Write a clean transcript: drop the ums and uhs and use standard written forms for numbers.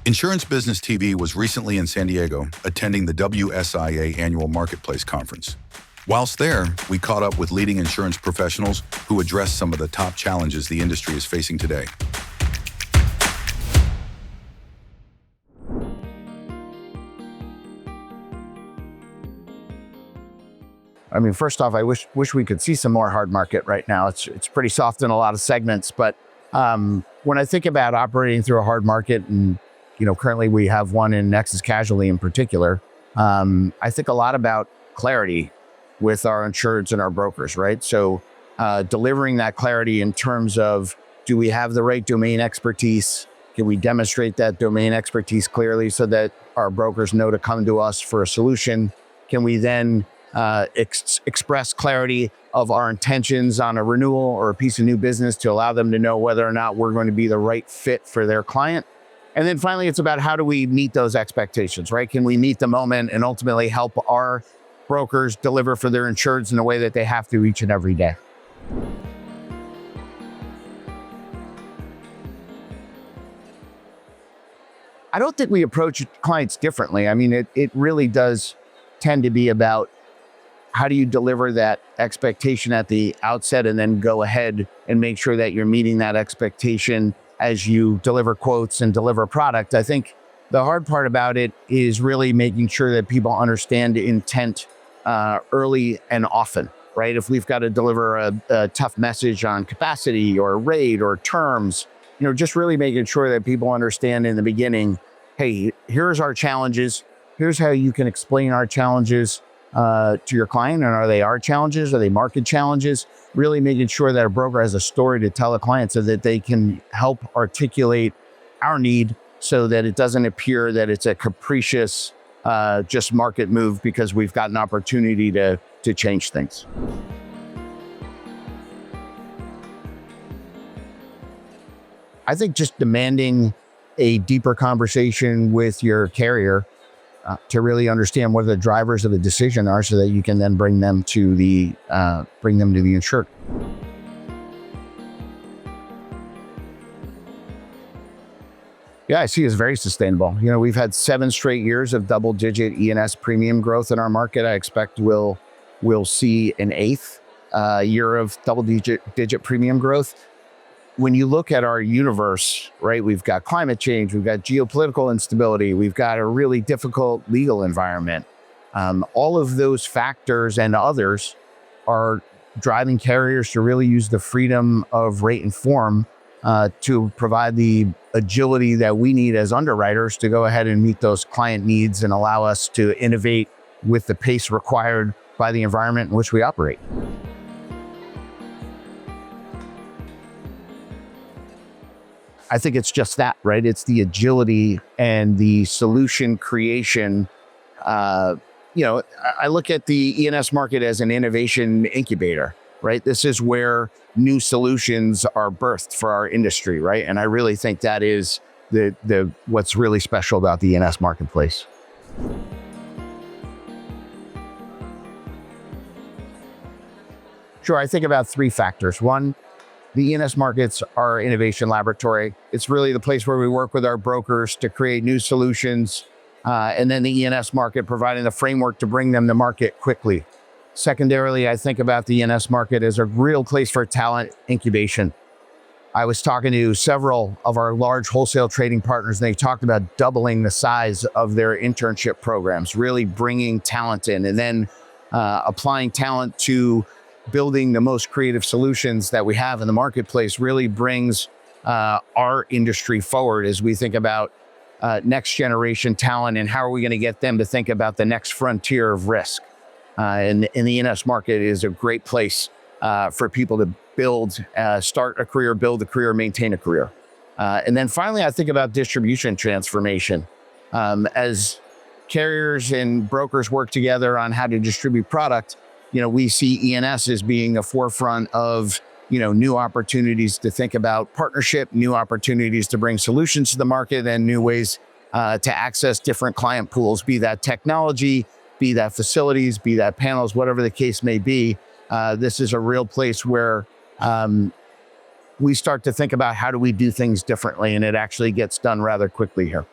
Insurance Business TV was recently in San Diego, attending the WSIA Annual Marketplace Conference. Whilst there, we caught up with leading insurance professionals who addressed some of the top challenges the industry is facing today. I mean, first off, I wish we could see some more hard market right now. It's pretty soft in a lot of segments, but when I think about operating through a hard market, and currently we have one in Nexus Casualty in particular, I think a lot about clarity with our insureds and our brokers, right? So delivering that clarity in terms of, do we have the right domain expertise? Can we demonstrate that domain expertise clearly so that our brokers know to come to us for a solution? Can we then express clarity of our intentions on a renewal or a piece of new business to allow them to know whether or not we're going to be the right fit for their client? And then finally, it's about how do we meet those expectations, right? Can we meet the moment and ultimately help our brokers deliver for their insureds in a way that they have to each and every day? I don't think we approach clients differently. I mean, it really does tend to be about how do you deliver that expectation at the outset and then go ahead and make sure that you're meeting that expectation as you deliver quotes and deliver product. I think the hard part about it is really making sure that people understand intent early and often, right? If we've got to deliver a tough message on capacity or rate or terms, just really making sure that people understand in the beginning, hey, here's our challenges. Here's how you can explain our challenges to your client. And are they our challenges? Are they market challenges? Really making sure that a broker has a story to tell a client so that they can help articulate our need so that it doesn't appear that it's a capricious just market move because we've got an opportunity to change things. I think just demanding a deeper conversation with your carrier to really understand what the drivers of the decision are so that you can then bring them to the insured. Yeah, I see it as very sustainable. We've had 7 straight years of double-digit E&S premium growth in our market. I expect we'll see an 8th year of double-digit premium growth. When you look at our universe, right, we've got climate change, we've got geopolitical instability, we've got a really difficult legal environment. All of those factors and others are driving carriers to really use the freedom of rate and form to provide the agility that we need as underwriters to go ahead and meet those client needs and allow us to innovate with the pace required by the environment in which we operate. I think it's just that, right? It's the agility and the solution creation. I look at the E&S market as an innovation incubator, right? This is where new solutions are birthed for our industry, right? And I really think that is the what's really special about the E&S marketplace. Sure, I think about 3 factors. One, the E&S markets are innovation laboratory. It's really the place where we work with our brokers to create new solutions, and then the E&S market providing the framework to bring them to market quickly. Secondarily, I think about the E&S market as a real place for talent incubation. I was talking to several of our large wholesale trading partners, and they talked about doubling the size of their internship programs, really bringing talent in, and then applying talent to building the most creative solutions that we have in the marketplace really brings our industry forward as we think about next generation talent and how are we going to get them to think about the next frontier of risk. And the E&S market is a great place for people to build, start a career, build a career, maintain a career. And then finally, I think about distribution transformation. As carriers and brokers work together on how to distribute product, we see E&S as being a forefront of, new opportunities to think about partnership, new opportunities to bring solutions to the market, and new ways to access different client pools, be that technology, be that facilities, be that panels, whatever the case may be. This is a real place where we start to think about how do we do things differently, and it actually gets done rather quickly here.